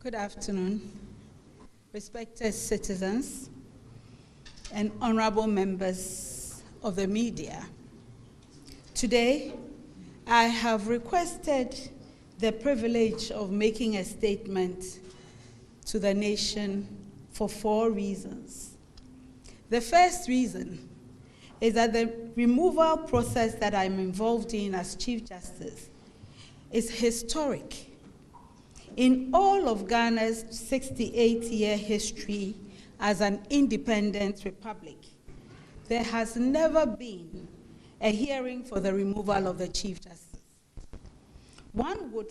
Good afternoon, respected citizens and honorable members of the media. Today, I have requested the privilege of making a statement to the nation for 4 reasons. The first reason is that the removal process that I'm involved in as Chief Justice is historic. In all of Ghana's 68-year history as an independent republic, there has never been a hearing for the removal of the Chief Justice. One would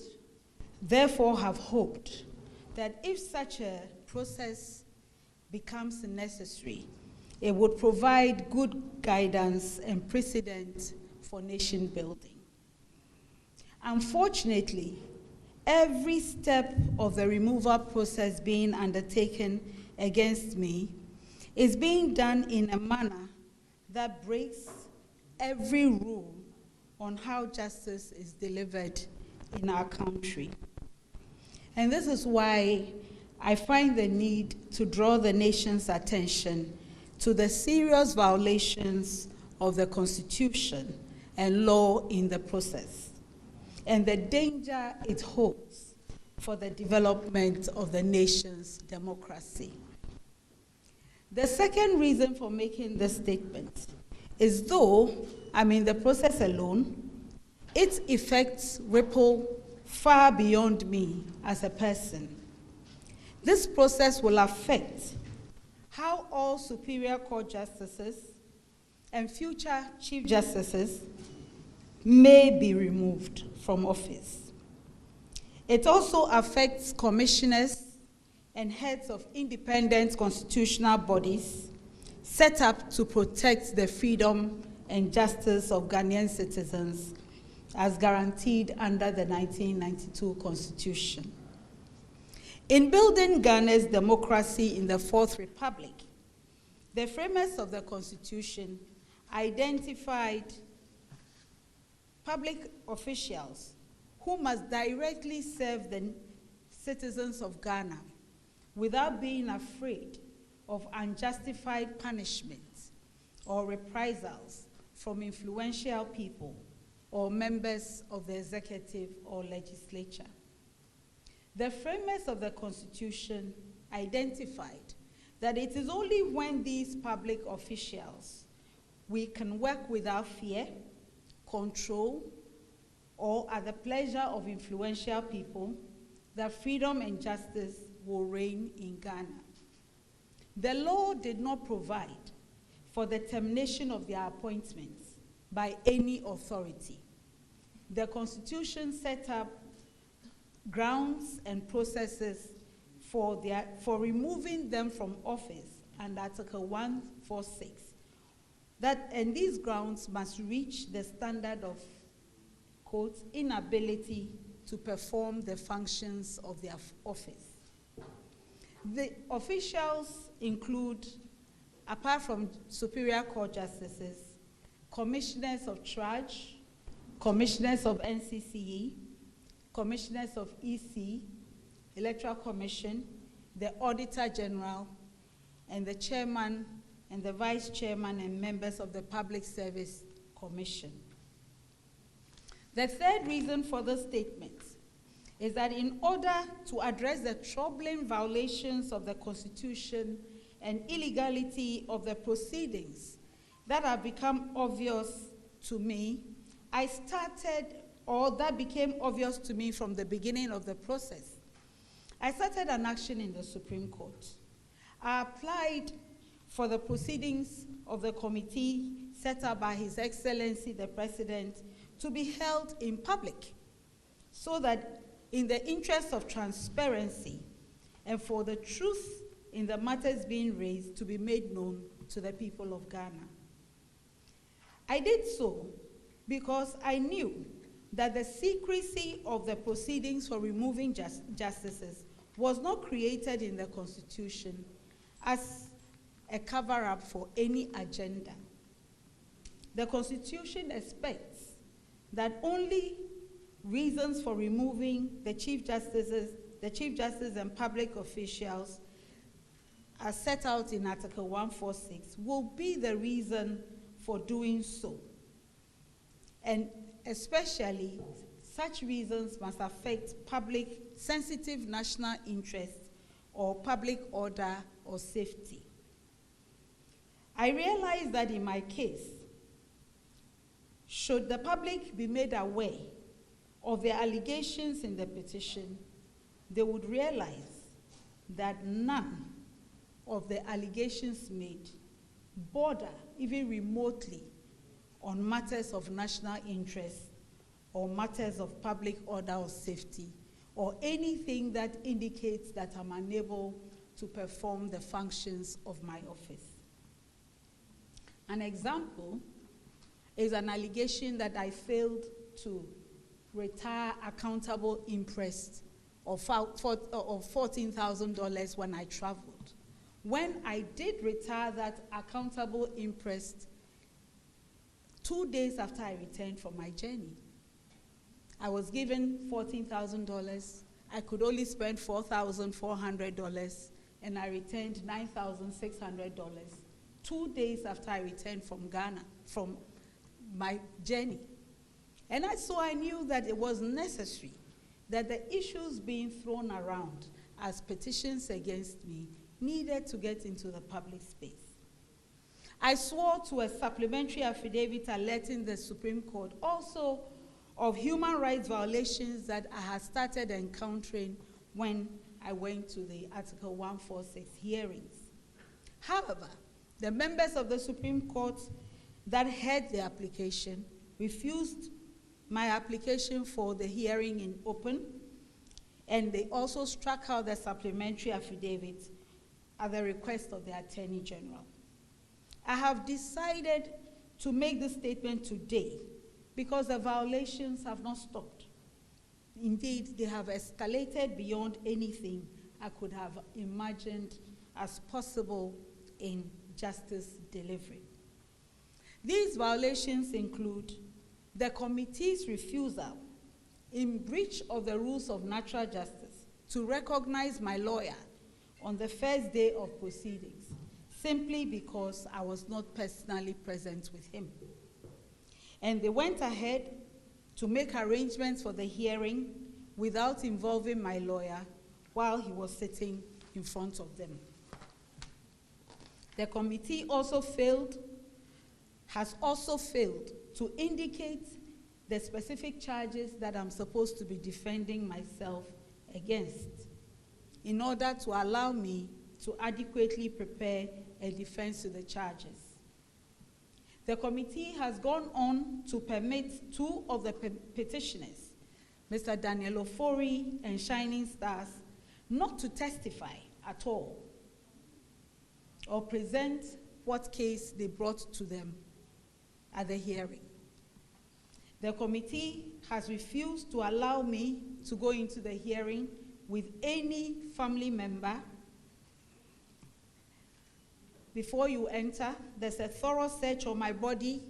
therefore have hoped that if such a process becomes necessary, it would provide good guidance and precedent for nation building. Unfortunately, every step of the removal process being undertaken against me is being done in a manner that breaks every rule on how justice is delivered in our country. And this is why I find the need to draw the nation's attention to the serious violations of the Constitution and law in the process, and the danger it holds for the development of the nation's democracy. The second reason for making this statement is, though I'm in the process alone, its effects ripple far beyond me as a person. This process will affect how all Superior Court justices and future Chief Justices may be removed from office. It also affects commissioners and heads of independent constitutional bodies set up to protect the freedom and justice of Ghanaian citizens as guaranteed under the 1992 Constitution. In building Ghana's democracy in the Fourth Republic, the framers of the Constitution identified public officials who must directly serve the citizens of Ghana without being afraid of unjustified punishments or reprisals from influential people or members of the executive or legislature. The framers of the Constitution identified that it is only when these public officials we can work without fear, control, or at the pleasure of influential people, that freedom and justice will reign in Ghana. The law did not provide for the termination of their appointments by any authority. The Constitution set up grounds and processes for removing them from office under Article 146. And these grounds must reach the standard of, quote, inability to perform the functions of their office. The officials include, apart from Superior Court justices, commissioners of charge, commissioners of NCCE, commissioners of EC, Electoral Commission, the Auditor General, and the chairman and the vice chairman and members of the Public Service Commission. The third reason for this statement is that in order to address the troubling violations of the Constitution and illegality of the proceedings that have become obvious to me, that became obvious to me from the beginning of the process. I started an action in the Supreme Court. I applied for the proceedings of the committee set up by His Excellency the President to be held in public, so that in the interest of transparency and for the truth in the matters being raised to be made known to the people of Ghana. I did so because I knew that the secrecy of the proceedings for removing justices was not created in the Constitution as a cover-up for any agenda. The Constitution expects that only reasons for removing the Chief Justices the Chief Justice and public officials, as set out in Article 146, will be the reason for doing so. And especially, such reasons must affect public sensitive national interest or public order or safety. I realize that in my case, should the public be made aware of the allegations in the petition, they would realize that none of the allegations made border even remotely on matters of national interest or matters of public order or safety, or anything that indicates that I'm unable to perform the functions of my office. An example is an allegation that I failed to retire accountable interest of $14,000 when I traveled. When I did retire that accountable interest 2 days after I returned from my journey, I was given $14,000. I could only spend $4,400, and I returned $9,600 2 days after I returned from Ghana, from my journey. And so I knew that it was necessary that the issues being thrown around as petitions against me needed to get into the public space. I swore to a supplementary affidavit alerting the Supreme Court also of human rights violations that I had started encountering when I went to the Article 146 hearings. However, the members of the Supreme Court that heard the application refused my application for the hearing in open, and they also struck out the supplementary affidavit at the request of the Attorney General. I have decided to make this statement today because the violations have not stopped. Indeed, they have escalated beyond anything I could have imagined as possible in justice delivery. These violations include the committee's refusal, in breach of the rules of natural justice, to recognize my lawyer on the first day of proceedings, simply because I was not personally present with him. And they went ahead to make arrangements for the hearing without involving my lawyer while he was sitting in front of them. The committee has also failed to indicate the specific charges that I'm supposed to be defending myself against in order to allow me to adequately prepare a defense to the charges. The committee has gone on to permit two of the petitioners, Mr. Danieli and Shining Stars, not to testify at all or present what case they brought to them at the hearing. The committee has refused to allow me to go into the hearing with any family member. Before you enter, there's a thorough search of my body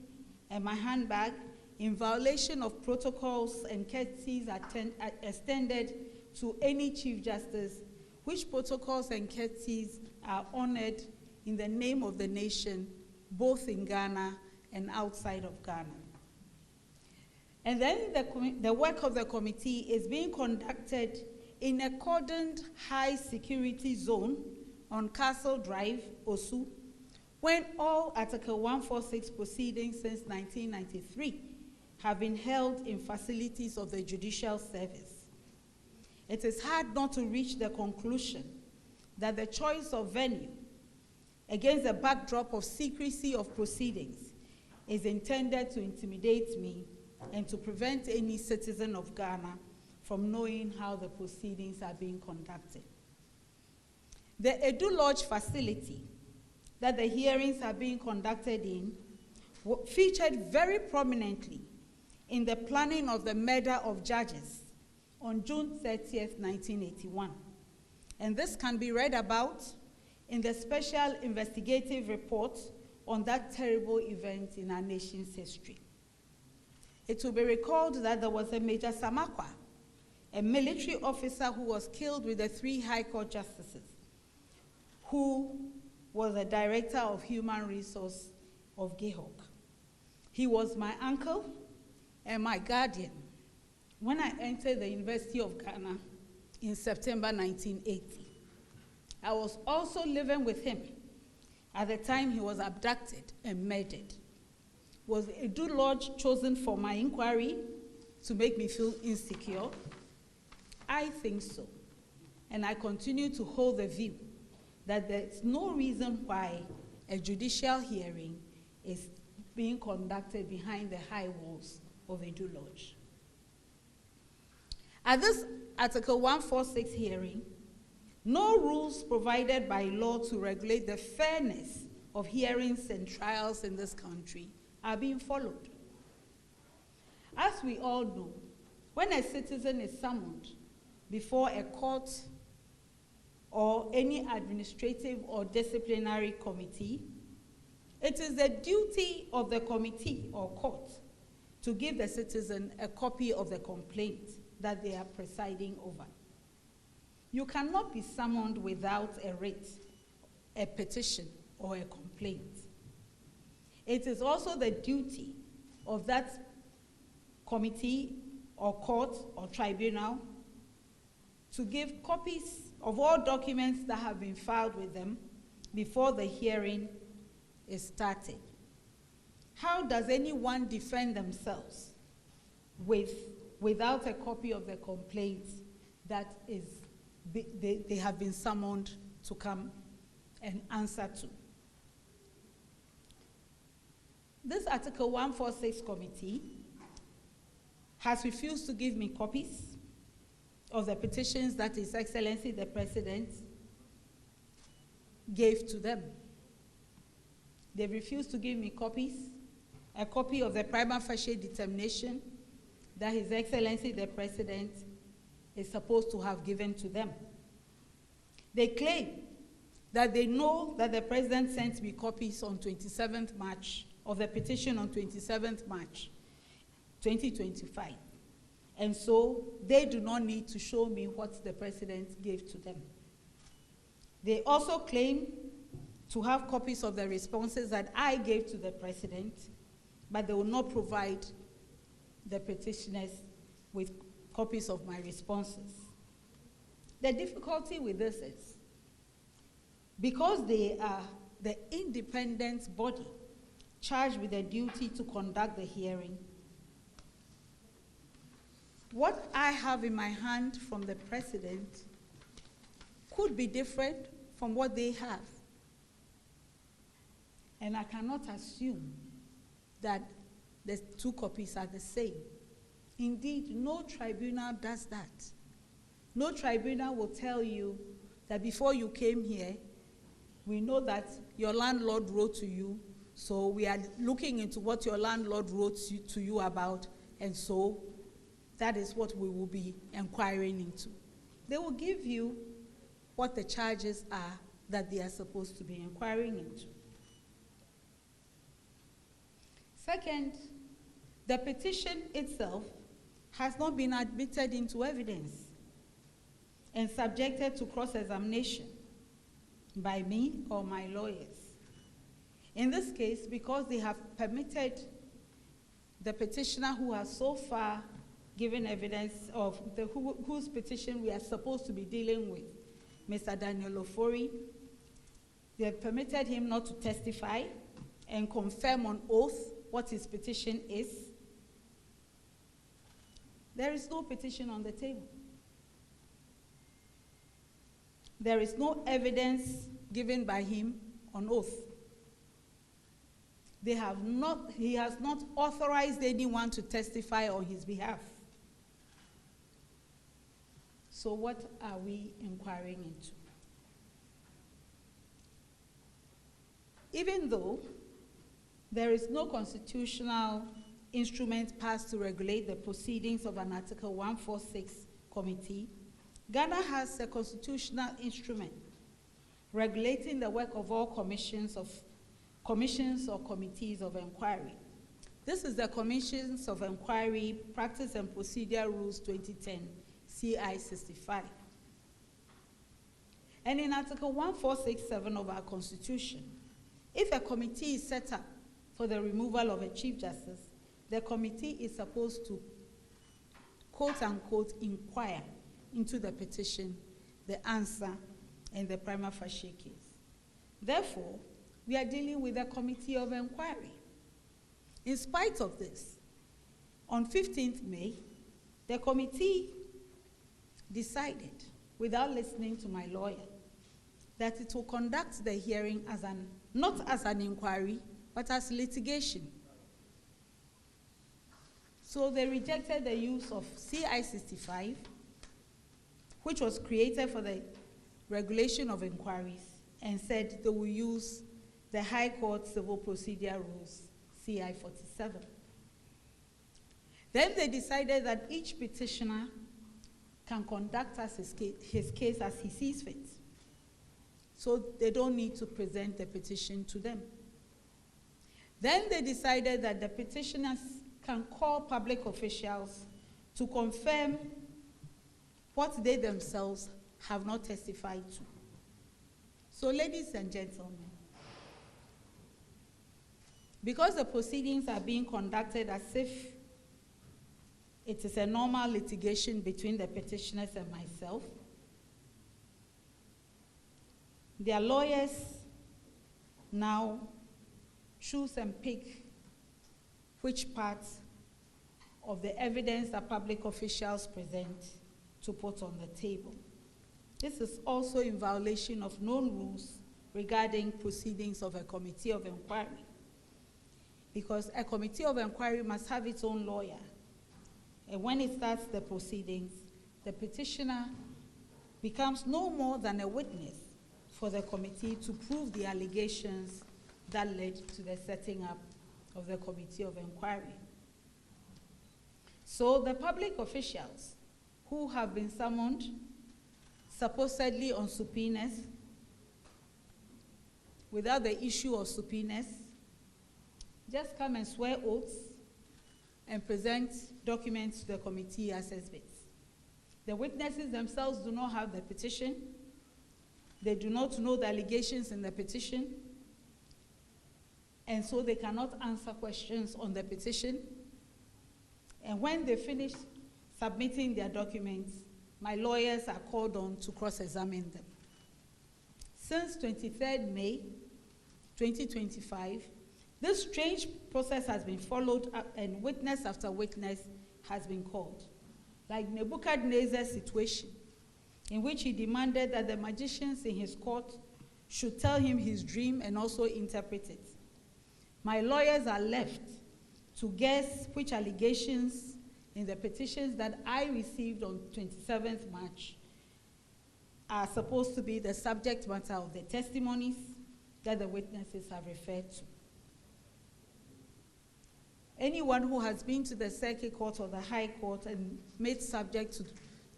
and my handbag in violation of protocols and courtesies extended to any Chief Justice, which protocols and courtesies are honored in the name of the nation, both in Ghana and outside of Ghana. And then the work of the committee is being conducted in a cordoned high security zone on Castle Drive, Osu, when all Article 146 proceedings since 1993 have been held in facilities of the Judicial Service. It is hard not to reach the conclusion that the choice of venue against the backdrop of secrecy of proceedings is intended to intimidate me and to prevent any citizen of Ghana from knowing how the proceedings are being conducted. The Edu Lodge facility that the hearings are being conducted in featured very prominently in the planning of the murder of judges on June 30th, 1981. And this can be read about in the special investigative report on that terrible event in our nation's history. It will be recalled that there was a Major Samakwa a military officer who was killed with the 3 High Court justices, who was the director of human resource of GEHOC. He was my uncle and my guardian when I entered the University of Ghana in September 1980. I was also living with him at the time he was abducted and murdered. Was Edu Lodge chosen for my inquiry to make me feel insecure? I think so. And I continue to hold the view that there's no reason why a judicial hearing is being conducted behind the high walls of Edu Lodge. At this Article 146 hearing, no rules provided by law to regulate the fairness of hearings and trials in this country are being followed. As we all know, when a citizen is summoned before a court or any administrative or disciplinary committee, it is the duty of the committee or court to give the citizen a copy of the complaint that they are presiding over. You cannot be summoned without a writ, a petition, or a complaint. It is also the duty of that committee or court or tribunal to give copies of all documents that have been filed with them before the hearing is started. How does anyone defend themselves without a copy of the complaint that they have been summoned to come and answer to? This Article 146 committee has refused to give me copies of the petitions that His Excellency the President gave to them. They refused to give me copies, a copy of the prima facie determination that His Excellency the President is supposed to have given to them. They claim that they know that the President sent me copies on 27th March of the petition on 27th March 2025. And so they do not need to show me what the President gave to them. They also claim to have copies of the responses that I gave to the President, but they will not provide the petitioners with copies of my responses. The difficulty with this is, because they are the independent body charged with the duty to conduct the hearing, what I have in my hand from the President could be different from what they have. And I cannot assume that the 2 copies are the same. Indeed, no tribunal does that. No tribunal will tell you that before you came here, we know that your landlord wrote to you, so we are looking into what your landlord wrote to you about, and so that is what we will be inquiring into. They will give you what the charges are that they are supposed to be inquiring into. Second, the petition itself has not been admitted into evidence and subjected to cross-examination by me or my lawyers. In this case, because they have permitted the petitioner who has so far given evidence of whose petition we are supposed to be dealing with, Mr. Danieli, they have permitted him not to testify and confirm on oath what his petition is. There is no petition on the table. There is no evidence given by him on oath. He has not authorized anyone to testify on his behalf. So what are we inquiring into? Even though there is no constitutional instrument passed to regulate the proceedings of an Article 146 committee, Ghana has a constitutional instrument regulating the work of all commissions or committees of inquiry. This is the Commissions of Inquiry Practice and Procedure Rules 2010, CI 65. And in Article 1467 of our Constitution, if a committee is set up for the removal of a Chief Justice, the committee is supposed to, quote-unquote, inquire into the petition, the answer, and the prima facie case. Therefore, we are dealing with a committee of inquiry. In spite of this, on 15th May, the committee decided, without listening to my lawyer, that it will conduct the hearing as not as an inquiry, but as litigation. So they rejected the use of CI 65, which was created for the regulation of inquiries, and said they will use the High Court Civil Procedure Rules, CI 47. Then they decided that each petitioner can conduct his case as he sees fit. So they don't need to present the petition to them. Then they decided that the petitioners can call public officials to confirm what they themselves have not testified to. So, ladies and gentlemen, because the proceedings are being conducted as if it is a normal litigation between the petitioners and myself, their lawyers now choose and pick which parts of the evidence that public officials present to put on the table. This is also in violation of known rules regarding proceedings of a committee of inquiry, because a committee of inquiry must have its own lawyer. And when it starts the proceedings, the petitioner becomes no more than a witness for the committee to prove the allegations that led to the setting up of the committee of inquiry. So the public officials who have been summoned, supposedly on subpoenas, without the issue of subpoenas, just come and swear oaths and present documents to the committee as exhibits. The witnesses themselves do not have the petition. They do not know the allegations in the petition, and so they cannot answer questions on the petition. And when they finish submitting their documents, my lawyers are called on to cross-examine them. Since 23rd May 2025, this strange process has been followed up, and witness after witness has been called, like Nebuchadnezzar's situation, in which he demanded that the magicians in his court should tell him his dream and also interpret it. My lawyers are left to guess which allegations in the petitions that I received on 27th March are supposed to be the subject matter of the testimonies that the witnesses have referred to. Anyone who has been to the Circuit Court or the High Court and made subject to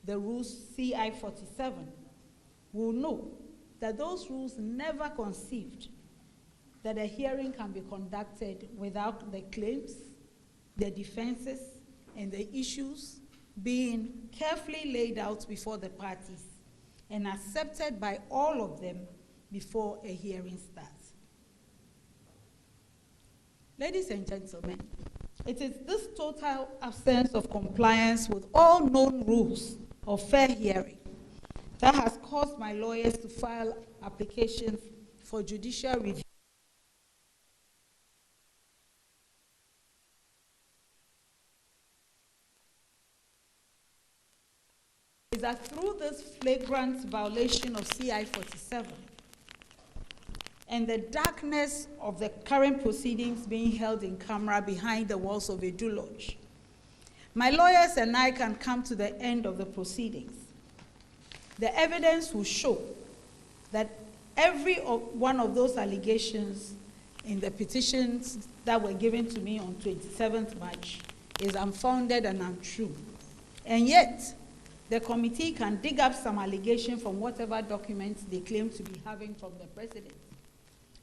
the rules CI 47 will know that those rules never conceived that a hearing can be conducted without the claims, the defenses, and the issues being carefully laid out before the parties and accepted by all of them before a hearing starts. Ladies and gentlemen, it is this total absence of compliance with all known rules of fair hearing that has caused my lawyers to file applications for judicial review is that through this flagrant violation of CI 47 and the darkness of the current proceedings being held in camera behind the walls of Edu Lodge, my lawyers and I can come to the end of the proceedings. The evidence will show that every one of those allegations in the petitions that were given to me on 27th March is unfounded and untrue. And yet, the committee can dig up some allegation from whatever documents they claim to be having from the president,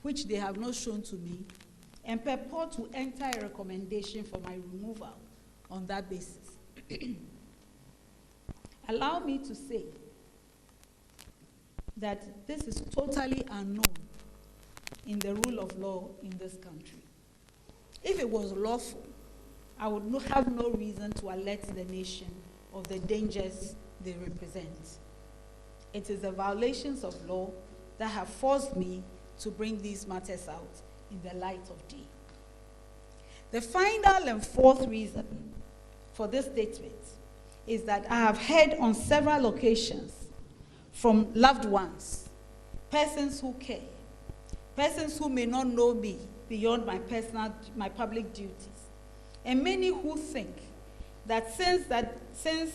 which they have not shown to me, and purport to enter a recommendation for my removal on that basis. Allow me to say that this is totally unknown in the rule of law in this country. If it was lawful, I would have no reason to alert the nation of the dangers they represent. It is the violations of law that have forced me to bring these matters out in the light of day. The final and fourth reason for this statement is that I have heard on several occasions from loved ones, persons who care, persons who may not know me beyond my public duties, and many who think that since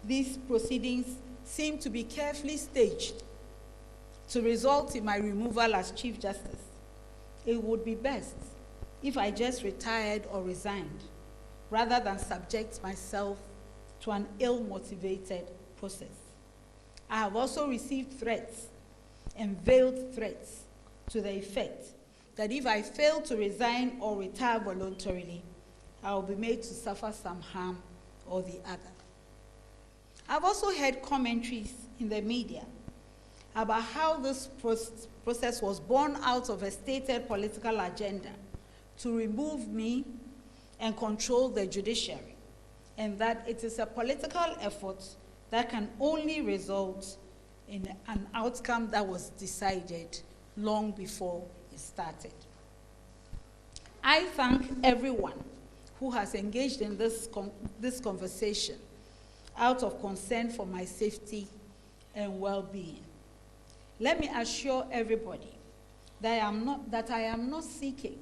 these proceedings seem to be carefully staged to result in my removal as Chief Justice, it would be best if I just retired or resigned rather than subject myself to an ill-motivated process. I have also received threats and veiled threats to the effect that if I fail to resign or retire voluntarily, I will be made to suffer some harm or the other. I've also heard commentaries in the media about how this process was born out of a stated political agenda to remove me and control the judiciary, and that it is a political effort that can only result in an outcome that was decided long before it started. I thank everyone who has engaged in this conversation out of concern for my safety and well-being. Let me assure everybody that I am not seeking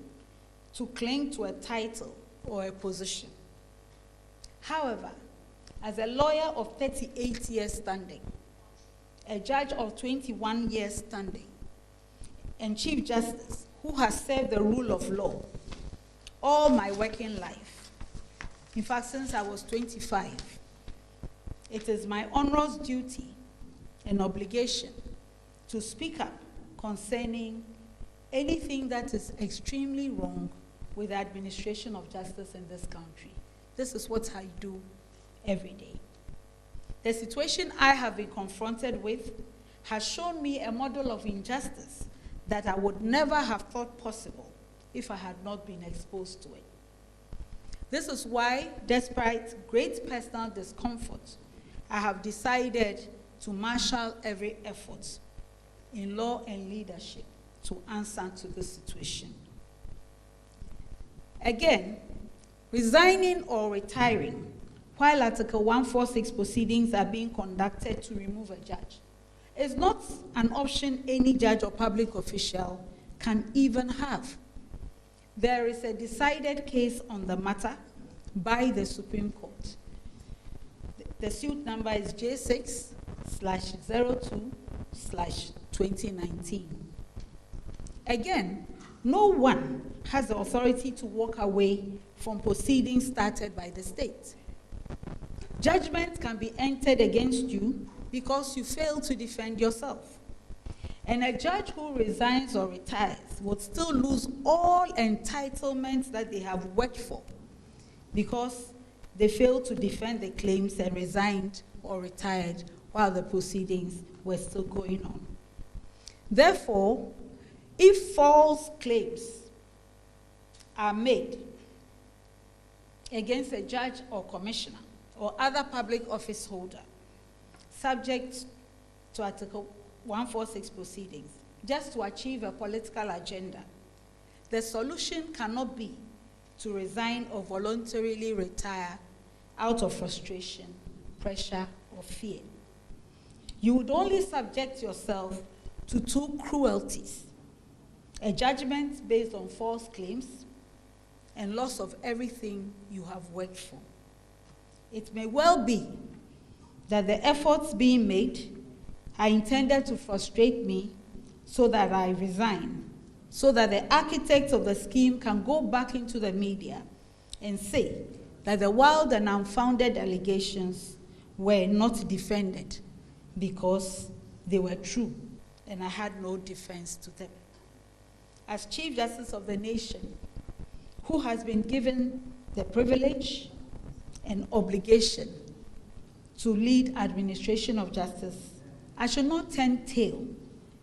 to cling to a title or a position. However, as a lawyer of 38 years standing, a judge of 21 years standing, and Chief Justice who has served the rule of law all my working life, in fact, since I was 25, it is my onerous duty and obligation to speak up concerning anything that is extremely wrong with the administration of justice in this country. This is what I do every day. The situation I have been confronted with has shown me a model of injustice that I would never have thought possible if I had not been exposed to it. This is why, despite great personal discomfort, I have decided to marshal every effort in law and leadership to answer to this situation. Again, resigning or retiring while Article 146 proceedings are being conducted to remove a judge is not an option any judge or public official can even have. There is a decided case on the matter by the Supreme Court. The suit number is J6/02/2019. Again, no one has the authority to walk away from proceedings started by the state. Judgment can be entered against you because you fail to defend yourself. And a judge who resigns or retires would still lose all entitlements that they have worked for because they failed to defend the claims and resigned or retired while the proceedings were still going on. Therefore, if false claims are made against a judge or commissioner or other public office holder subject to Article 146 proceedings, just to achieve a political agenda, the solution cannot be to resign or voluntarily retire out of frustration, pressure, or fear. You would only subject yourself to two cruelties: a judgment based on false claims and loss of everything you have worked for. It may well be that the efforts being made are intended to frustrate me so that I resign, so that the architects of the scheme can go back into the media and say that the wild and unfounded allegations were not defended because they were true and I had no defense to them. As Chief Justice of the nation, who has been given the privilege and obligation to lead administration of justice, I should not turn tail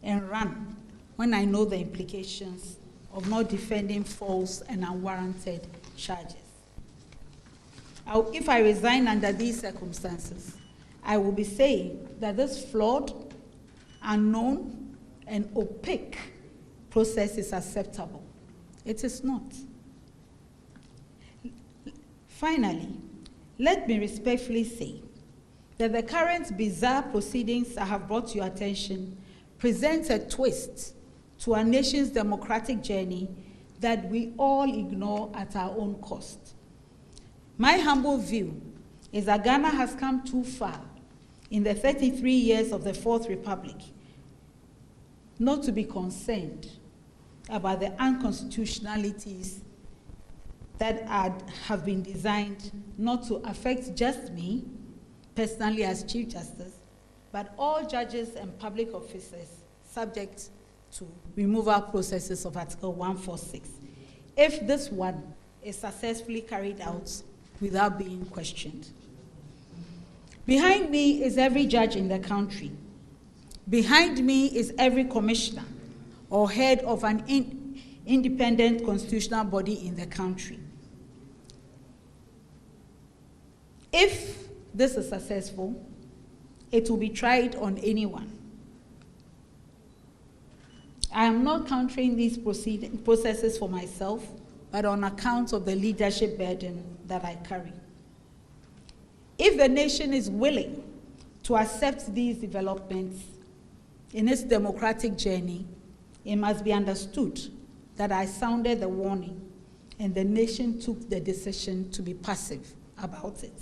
and run when I know the implications of not defending false and unwarranted charges. If I resign under these circumstances, I will be saying that this flawed, unknown, and opaque process is acceptable. It is not. Finally, let me respectfully say that the current bizarre proceedings I have brought to your attention present a twist to our nation's democratic journey that we all ignore at our own cost. My humble view is that Ghana has come too far in the 33 years of the Fourth Republic not to be concerned about the unconstitutionalities that have been designed not to affect just me personally as Chief Justice, but all judges and public officers subject to removal processes of Article 146, if this one is successfully carried out without being questioned. Behind me is every judge in the country. Behind me is every commissioner or head of an independent constitutional body in the country. If this is successful, it will be tried on anyone. I am not countering these processes for myself, but on account of the leadership burden that I carry. If the nation is willing to accept these developments in its democratic journey, it must be understood that I sounded the warning and the nation took the decision to be passive about it.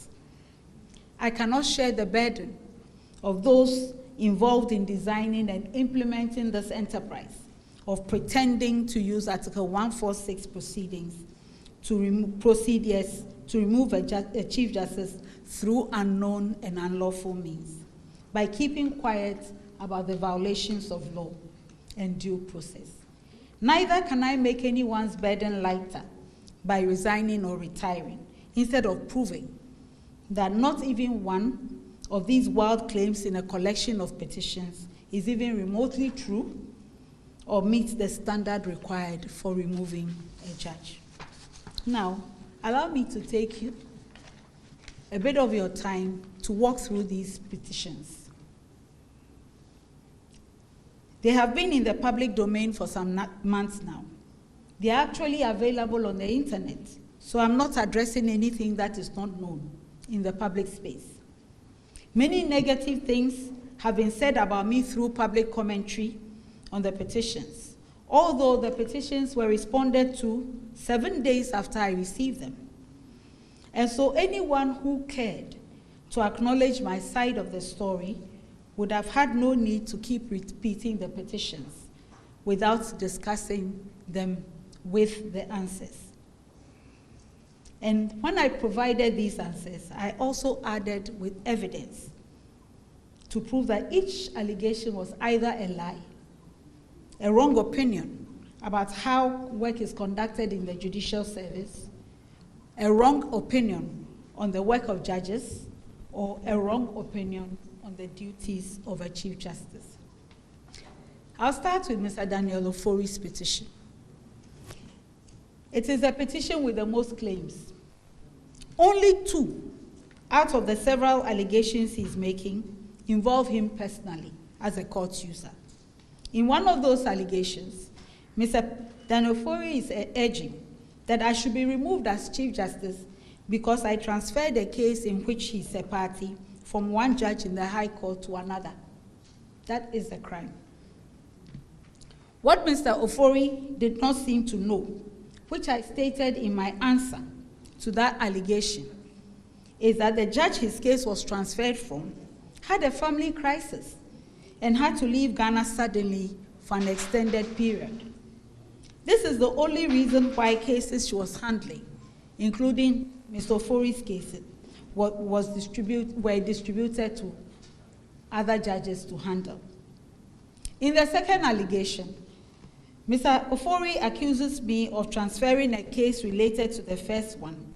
I cannot share the burden of those involved in designing and implementing this enterprise of pretending to use Article 146 proceedings to remove a Chief Justice through unknown and unlawful means, by keeping quiet about the violations of law and due process. Neither can I make anyone's burden lighter by resigning or retiring, instead of proving that not even one of these wild claims in a collection of petitions is even remotely true or meets the standard required for removing a judge. Now, allow me to take you a bit of your time to walk through these petitions. They have been in the public domain for some months now. They are actually available on the internet, so I'm not addressing anything that is not known in the public space. Many negative things have been said about me through public commentary on the petitions, although the petitions were responded to 7 days after I received them. And so anyone who cared to acknowledge my side of the story would have had no need to keep repeating the petitions without discussing them with the answers. And when I provided these answers, I also added with evidence to prove that each allegation was either a lie, a wrong opinion about how work is conducted in the judicial service, a wrong opinion on the work of judges, or a wrong opinion on the duties of a Chief Justice. I'll start with Mr. Daniel Ofori's petition. It is a petition with the most claims. Only 2 out of the several allegations he's making involve him personally as a court user. In one of those allegations, Mr. Daniel Ofori is urging that I should be removed as Chief Justice because I transferred a case in which he's a party from one judge in the High Court to another. That is a crime. What Mr. Ofori did not seem to know, which I stated in my answer to that allegation, is that the judge his case was transferred from had a family crisis and had to leave Ghana suddenly for an extended period. This is the only reason why cases she was handling, including Mr. Ofori's cases, were distributed to other judges to handle. In the second allegation, Mr. Ofori accuses me of transferring a case related to the first one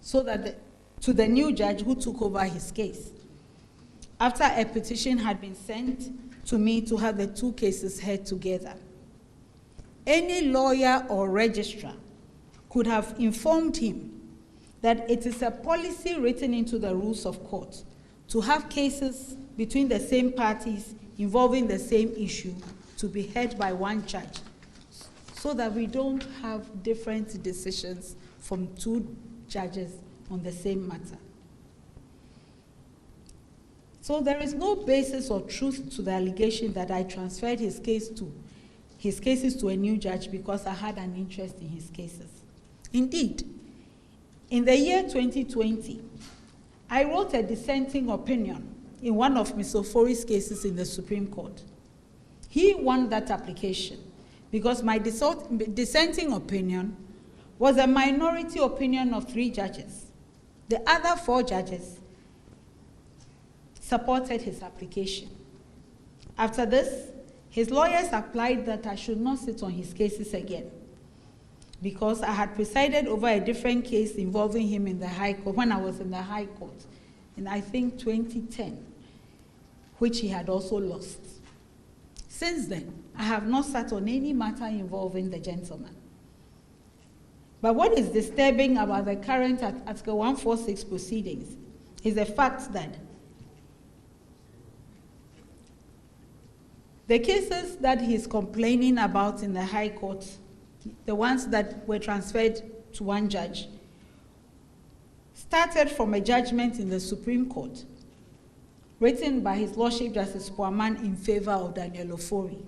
to the new judge who took over his case. after a petition had been sent to me to have the two cases heard together. Any lawyer or registrar could have informed him that it is a policy written into the rules of court to have cases between the same parties involving the same issue to be heard by one judge, so that we don't have different decisions from two judges on the same matter. So there is no basis or truth to the allegation that I transferred his cases to a new judge because I had an interest in his cases. Indeed, in the year 2020, I wrote a dissenting opinion in one of Mr. Ofori's cases in the Supreme Court. He won that application because my dissenting opinion was a minority opinion of 3 judges. The other 4 judges supported his application. After this, his lawyers applied that I should not sit on his cases again because I had presided over a different case involving him in the High Court when I was in the High Court in, I think, 2010, which he had also lost. Since then, I have not sat on any matter involving the gentleman. But what is disturbing about the current Article 146 proceedings is the fact that the cases that he's complaining about in the High Court, the ones that were transferred to one judge, started from a judgment in the Supreme Court written by His Lordship Justice Poaman in favor of Daniel Ofori.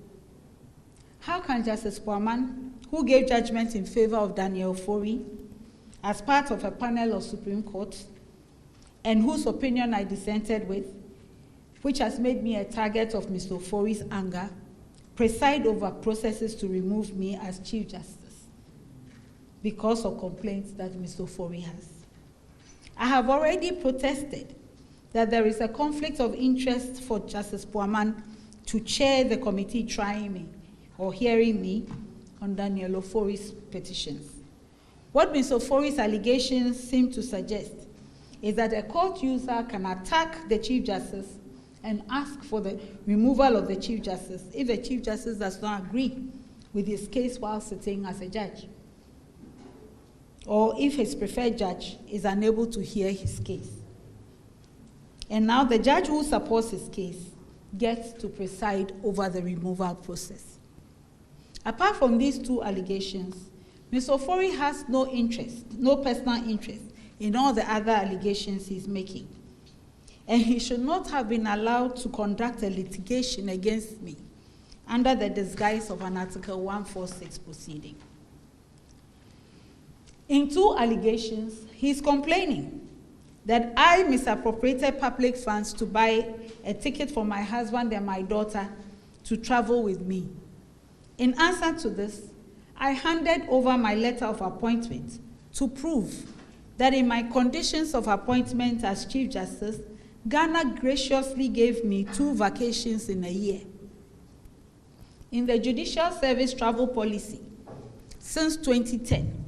How can Justice Poaman, who gave judgment in favor of Daniel Ofori as part of a panel of Supreme Court, and whose opinion I dissented with, which has made me a target of Mr. Ofori's anger, preside over processes to remove me as Chief Justice because of complaints that Mr. Ofori has? I have already protested that there is a conflict of interest for Justice Poaman to chair the committee trying me or hearing me on Daniel Ofori's petitions. What Mr. Ofori's allegations seem to suggest is that a court user can attack the Chief Justice and ask for the removal of the Chief Justice if the Chief Justice does not agree with his case while sitting as a judge, or if his preferred judge is unable to hear his case. And now the judge who supports his case gets to preside over the removal process. Apart from these 2 allegations, Mr. Ofori has no interest, no personal interest in all the other allegations he's making. And he should not have been allowed to conduct a litigation against me under the disguise of an Article 146 proceeding. In 2 allegations, he's complaining that I misappropriated public funds to buy a ticket for my husband and my daughter to travel with me. In answer to this, I handed over my letter of appointment to prove that in my conditions of appointment as Chief Justice, Ghana graciously gave me 2 vacations in a year. In the Judicial Service travel policy, since 2010,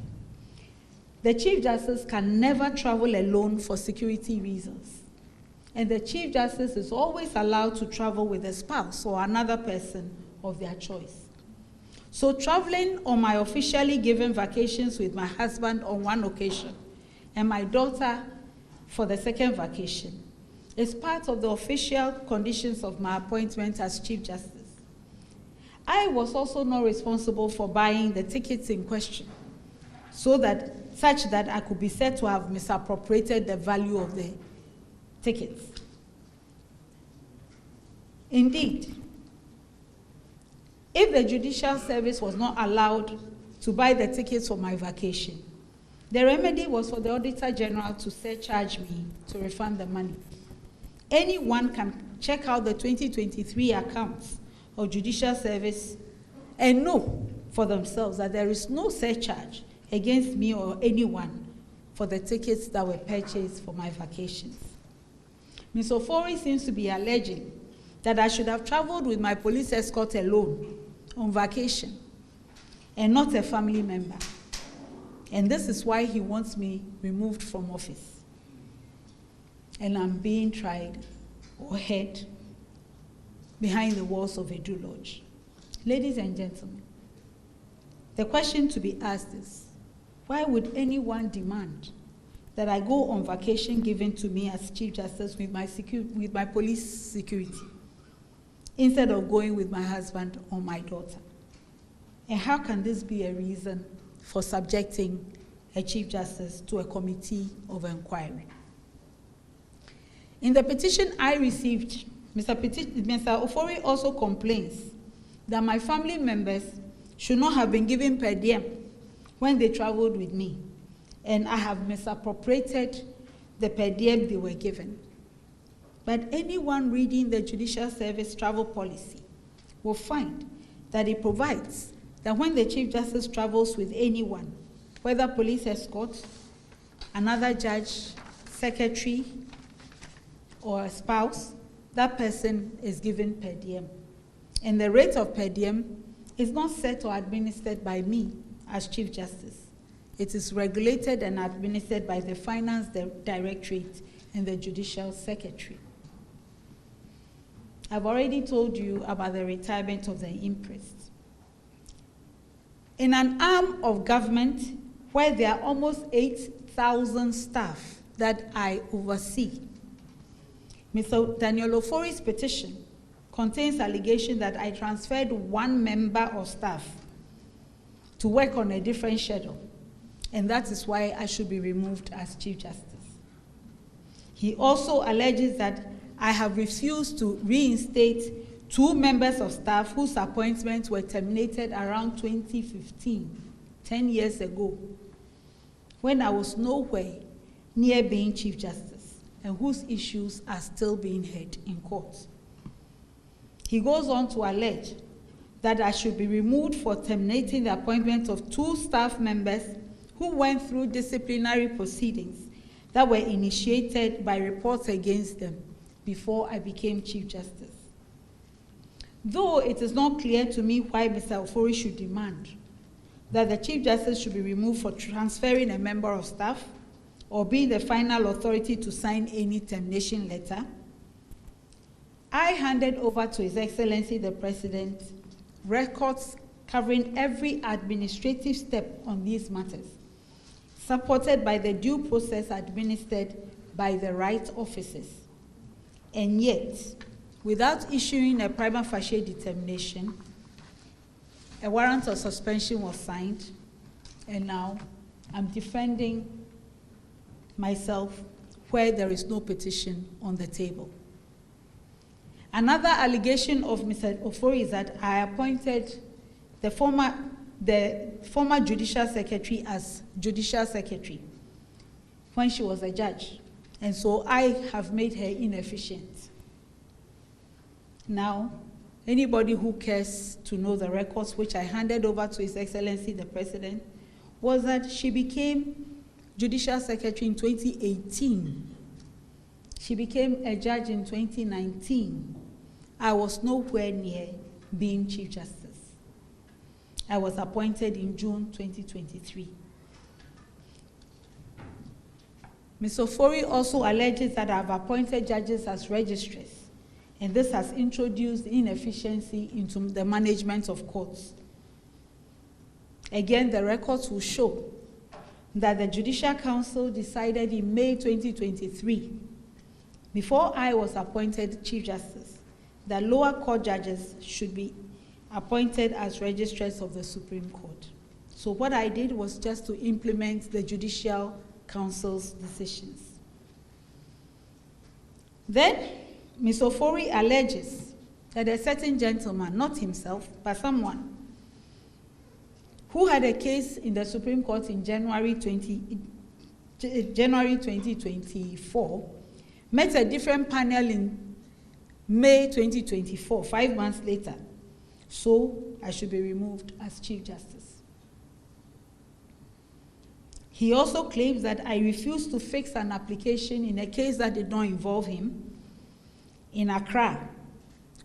the Chief Justice can never travel alone for security reasons. And the Chief Justice is always allowed to travel with a spouse or another person of their choice. So traveling on my officially given vacations with my husband on one occasion and my daughter for the second vacation is part of the official conditions of my appointment as Chief Justice. I was also not responsible for buying the tickets in question, such that I could be said to have misappropriated the value of the tickets. Indeed, if the Judicial Service was not allowed to buy the tickets for my vacation, the remedy was for the Auditor General to surcharge me to refund the money. Anyone can check out the 2023 accounts of Judicial Service and know for themselves that there is no surcharge against me or anyone for the tickets that were purchased for my vacations. Ms. Ofori seems to be alleging that I should have traveled with my police escort alone on vacation and not a family member. And this is why he wants me removed from office. And I'm being tried or heard behind the walls of Edu Lodge. Ladies and gentlemen, the question to be asked is, why would anyone demand that I go on vacation given to me as Chief Justice with my police security, instead of going with my husband or my daughter? And how can this be a reason for subjecting a Chief Justice to a committee of inquiry? In the petition I received, Mr. Ofori also complains that my family members should not have been given per diem when they traveled with me, and I have misappropriated the per diem they were given. But anyone reading the Judicial Service travel policy will find that it provides that when the Chief Justice travels with anyone, whether police escort, another judge, secretary, or a spouse, that person is given per diem. And the rate of per diem is not set or administered by me as Chief Justice. It is regulated and administered by the Finance Directorate and the Judicial Secretary. I've already told you about the retirement of the imprest. In an arm of government where there are almost 8,000 staff that I oversee, Mr. Daniel Ofori's petition contains allegation that I transferred one member of staff to work on a different schedule, and that is why I should be removed as Chief Justice. He also alleges that I have refused to reinstate two members of staff whose appointments were terminated around 2015, 10 years ago, when I was nowhere near being Chief Justice, and whose issues are still being heard in court. He goes on to allege that I should be removed for terminating the appointment of two staff members who went through disciplinary proceedings that were initiated by reports against them before I became Chief Justice. Though it is not clear to me why Mr. Ofori should demand that the Chief Justice should be removed for transferring a member of staff or being the final authority to sign any termination letter, I handed over to His Excellency the President records covering every administrative step on these matters, supported by the due process administered by the right officers. And yet, without issuing a prima facie determination, a warrant of suspension was signed, and now I'm defending myself where there is no petition on the table. Another allegation of Mr. Ofori is that I appointed the former Judicial Secretary as Judicial Secretary when she was a judge, and so I have made her inefficient. Now, anybody who cares to know the records which I handed over to His Excellency the President was that she became Judicial Secretary in 2018. She became a judge in 2019. I was nowhere near being Chief Justice. I was appointed in June 2023. Ms. Ofori also alleges that I have appointed judges as registrars, and this has introduced inefficiency into the management of courts. Again, the records will show that the Judicial Council decided in May 2023, before I was appointed Chief Justice, that lower court judges should be appointed as registrars of the Supreme Court. So what I did was just to implement the Judicial Council's decisions. Then, Ms. Ofori alleges that a certain gentleman, not himself, but someone, who had a case in the Supreme Court in January 2024, met a different panel in May 2024, 5 months later. So I should be removed as Chief Justice. He also claims that I refused to fix an application in a case that did not involve him in Accra,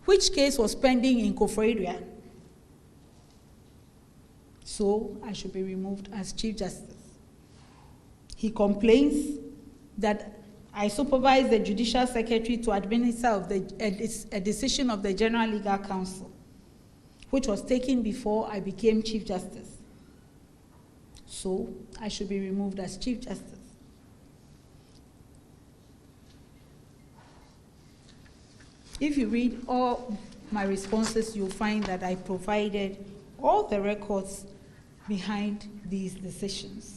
which case was pending in Koforidua. So I should be removed as Chief Justice. He complains that I supervise the Judicial Secretary to administer a decision of the General Legal Council, which was taken before I became Chief Justice. So I should be removed as Chief Justice. If you read all my responses, you'll find that I provided all the records behind these decisions.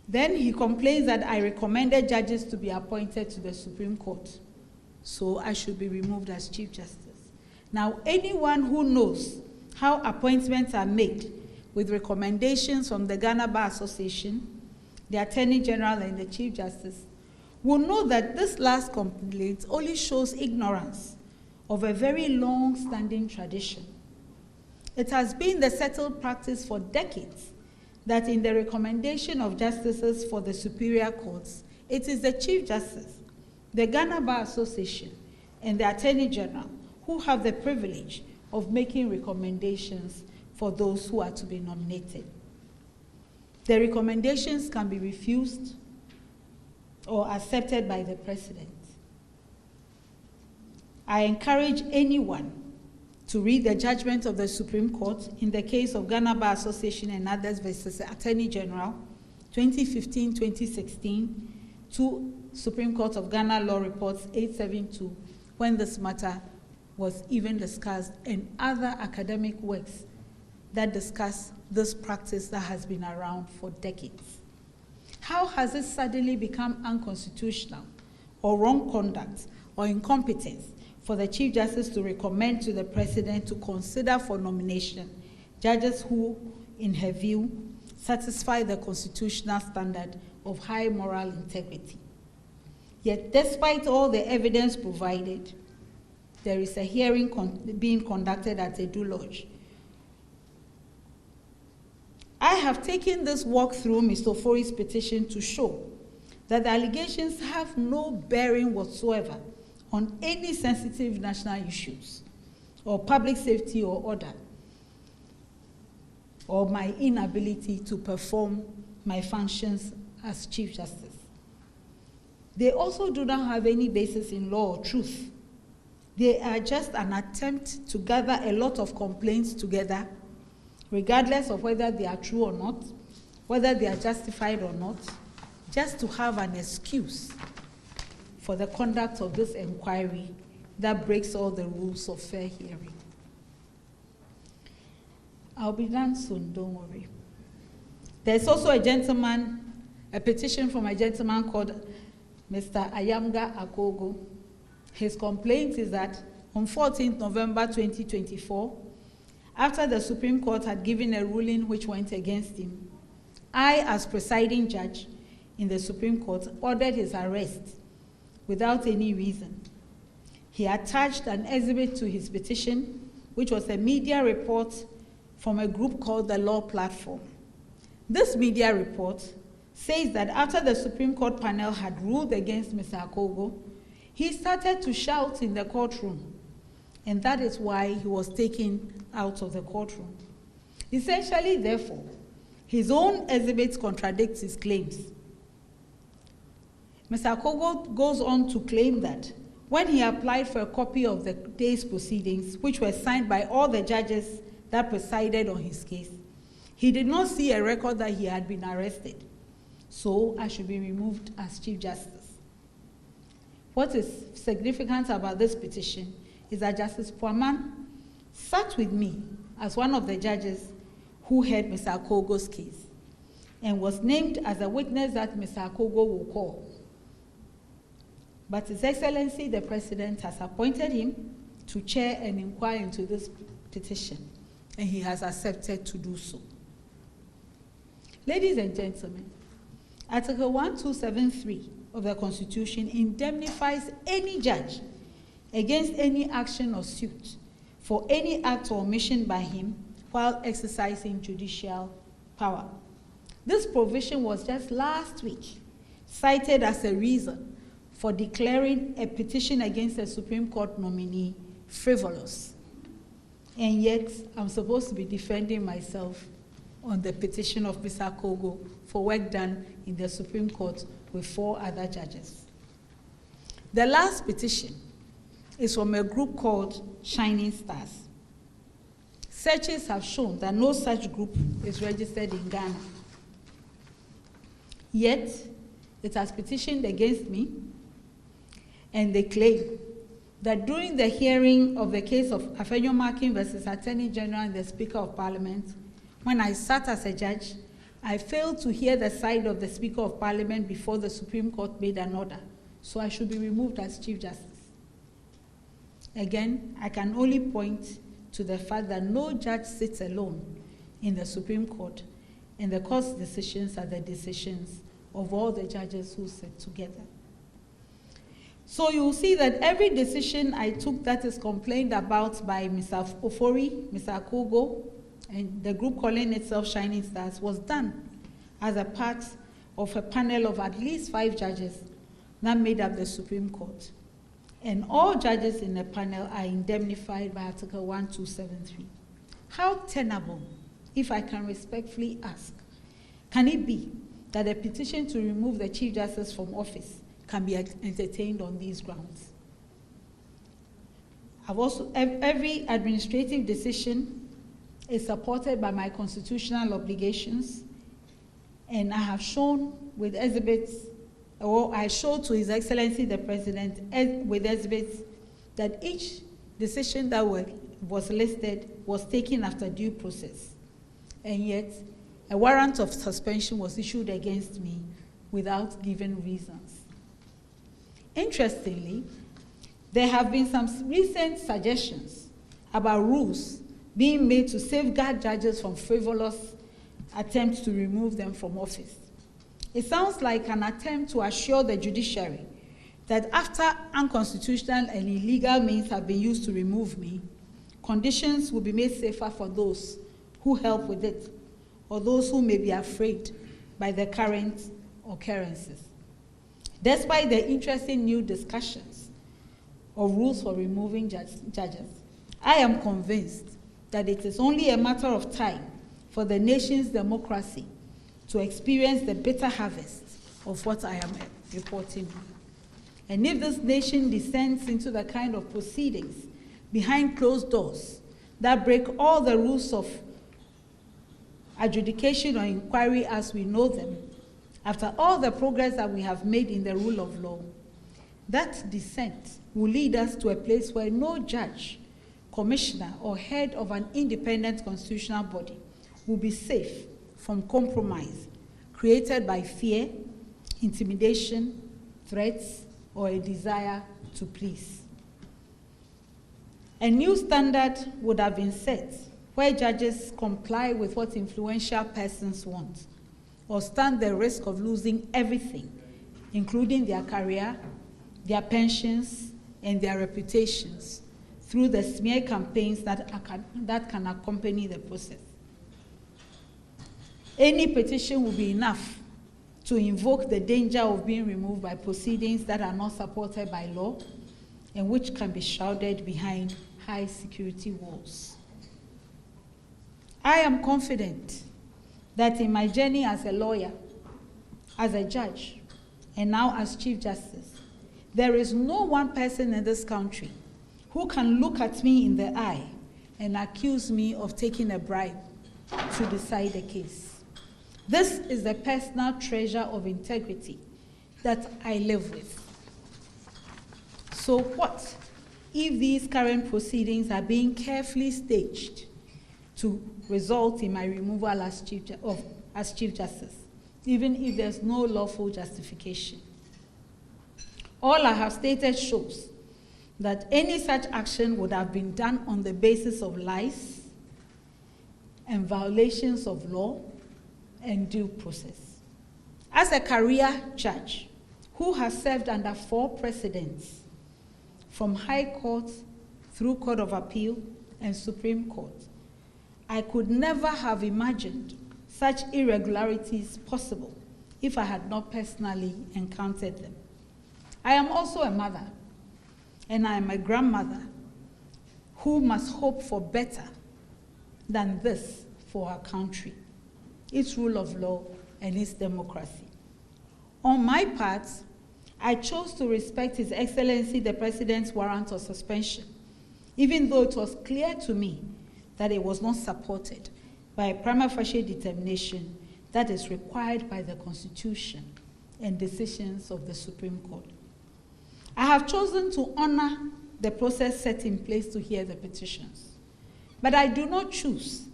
Then he complains that I recommended judges to be appointed to the Supreme Court, so I should be removed as Chief Justice. Now, anyone who knows how appointments are made with recommendations from the Ghana Bar Association, the Attorney General, and the Chief Justice will know that this last complaint only shows ignorance of a very long-standing tradition. It has been the settled practice for decades that in the recommendation of justices for the superior courts, it is the Chief Justice, the Ghana Bar Association, and the Attorney General who have the privilege of making recommendations for those who are to be nominated. The recommendations can be refused or accepted by the President. I encourage anyone to read the judgment of the Supreme Court in the case of Ghana Bar Association and others versus the Attorney General, 2015-2016, to Supreme Court of Ghana Law Reports 872, when this matter was even discussed, and other academic works that discuss this practice that has been around for decades. How has it suddenly become unconstitutional or wrong conduct or incompetence for the Chief Justice to recommend to the President to consider for nomination judges who, in her view, satisfy the constitutional standard of high moral integrity? Yet, despite all the evidence provided, there is a hearing being conducted at Edu Lodge. I have taken this walk through Mr. Ofori's petition to show that the allegations have no bearing whatsoever on any sensitive national issues, or public safety or order, or my inability to perform my functions as Chief Justice. They also do not have any basis in law or truth. They are just an attempt to gather a lot of complaints together, regardless of whether they are true or not, whether they are justified or not, just to have an excuse for the conduct of this inquiry that breaks all the rules of fair hearing. I'll be done soon, don't worry. There's also a petition from a gentleman called Mr. Ayamga Akogo. His complaint is that on 14th November 2024, after the Supreme Court had given a ruling which went against him, I, as presiding judge in the Supreme Court, ordered his arrest without any reason. He attached an exhibit to his petition, which was a media report from a group called the Law Platform. This media report says that after the Supreme Court panel had ruled against Mr. Akogo, he started to shout in the courtroom, and that is why he was taken out of the courtroom. Essentially, therefore, his own exhibit contradicts his claims. Mr. Akogo goes on to claim that when he applied for a copy of the day's proceedings, which were signed by all the judges that presided on his case, he did not see a record that he had been arrested. So I should be removed as Chief Justice. What is significant about this petition is that Justice Puaman sat with me as one of the judges who heard Mr. Akogo's case and was named as a witness that Mr. Akogo will call. But His Excellency, the President, has appointed him to chair and inquire into this petition, and he has accepted to do so. Ladies and gentlemen, Article 1273 of the Constitution indemnifies any judge against any action or suit for any act or omission by him while exercising judicial power. This provision was just last week cited as a reason for declaring a petition against a Supreme Court nominee frivolous. And yet, I'm supposed to be defending myself on the petition of Mr. Kogo for work done in the Supreme Court with 4 other judges. The last petition is from a group called Shining Stars. Searches have shown that no such group is registered in Ghana. Yet, it has petitioned against me, and they claim that during the hearing of the case of Afenyo Markin versus Attorney General and the Speaker of Parliament, when I sat as a judge, I failed to hear the side of the Speaker of Parliament before the Supreme Court made an order, so I should be removed as Chief Justice. Again, I can only point to the fact that no judge sits alone in the Supreme Court, and the court's decisions are the decisions of all the judges who sit together. So you will see that every decision I took that is complained about by Mr. Ofori, Mr. Kogo, and the group calling itself Shining Stars was done as a part of a panel of at least 5 judges that made up the Supreme Court. And all judges in the panel are indemnified by Article 1273. How tenable, if I can respectfully ask, can it be that a petition to remove the Chief Justice from office can be entertained on these grounds? Every administrative decision is supported by my constitutional obligations, and I have shown with exhibits, or I showed to His Excellency the President with exhibits, that each decision that was listed was taken after due process, and yet a warrant of suspension was issued against me without giving reasons. Interestingly, there have been some recent suggestions about rules being made to safeguard judges from frivolous attempts to remove them from office. It sounds like an attempt to assure the judiciary that after unconstitutional and illegal means have been used to remove me, conditions will be made safer for those who help with it, or those who may be afraid by the current occurrences. Despite the interesting new discussions of rules for removing judges, I am convinced that it is only a matter of time for the nation's democracy to experience the bitter harvest of what I am reporting. And if this nation descends into the kind of proceedings behind closed doors that break all the rules of adjudication or inquiry as we know them, after all the progress that we have made in the rule of law, that descent will lead us to a place where no judge, commissioner, or head of an independent constitutional body will be safe from compromise created by fear, intimidation, threats, or a desire to please. A new standard would have been set where judges comply with what influential persons want, or stand the risk of losing everything, including their career, their pensions, and their reputations, through the smear campaigns that can accompany the process. Any petition will be enough to invoke the danger of being removed by proceedings that are not supported by law and which can be shrouded behind high security walls. I am confident that in my journey as a lawyer, as a judge, and now as Chief Justice, there is no one person in this country who can look at me in the eye and accuse me of taking a bribe to decide a case. This is the personal treasure of integrity that I live with. So what if these current proceedings are being carefully staged to result in my removal as Chief Justice, even if there's no lawful justification? All I have stated shows that any such action would have been done on the basis of lies and violations of law and due process. As a career judge who has served under 4 precedents, from High Court through Court of Appeal and Supreme Court, I could never have imagined such irregularities possible if I had not personally encountered them. I am also a mother, and I am a grandmother who must hope for better than this for our country. its rule of law, and its democracy. On my part, I chose to respect His Excellency the President's warrant of suspension, even though it was clear to me that it was not supported by a prima facie determination that is required by the Constitution and decisions of the Supreme Court. I have chosen to honor the process set in place to hear the petitions, but I do not choose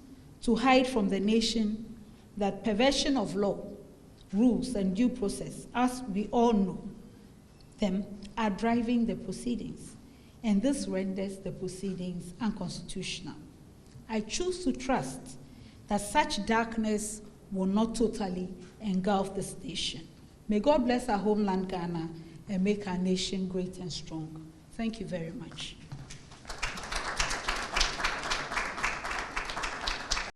to hide from the nation that perversion of law, rules, and due process, as we all know them, are driving the proceedings, and this renders the proceedings unconstitutional. I choose to trust that such darkness will not totally engulf this nation. May God bless our homeland, Ghana, and make our nation great and strong. Thank you very much.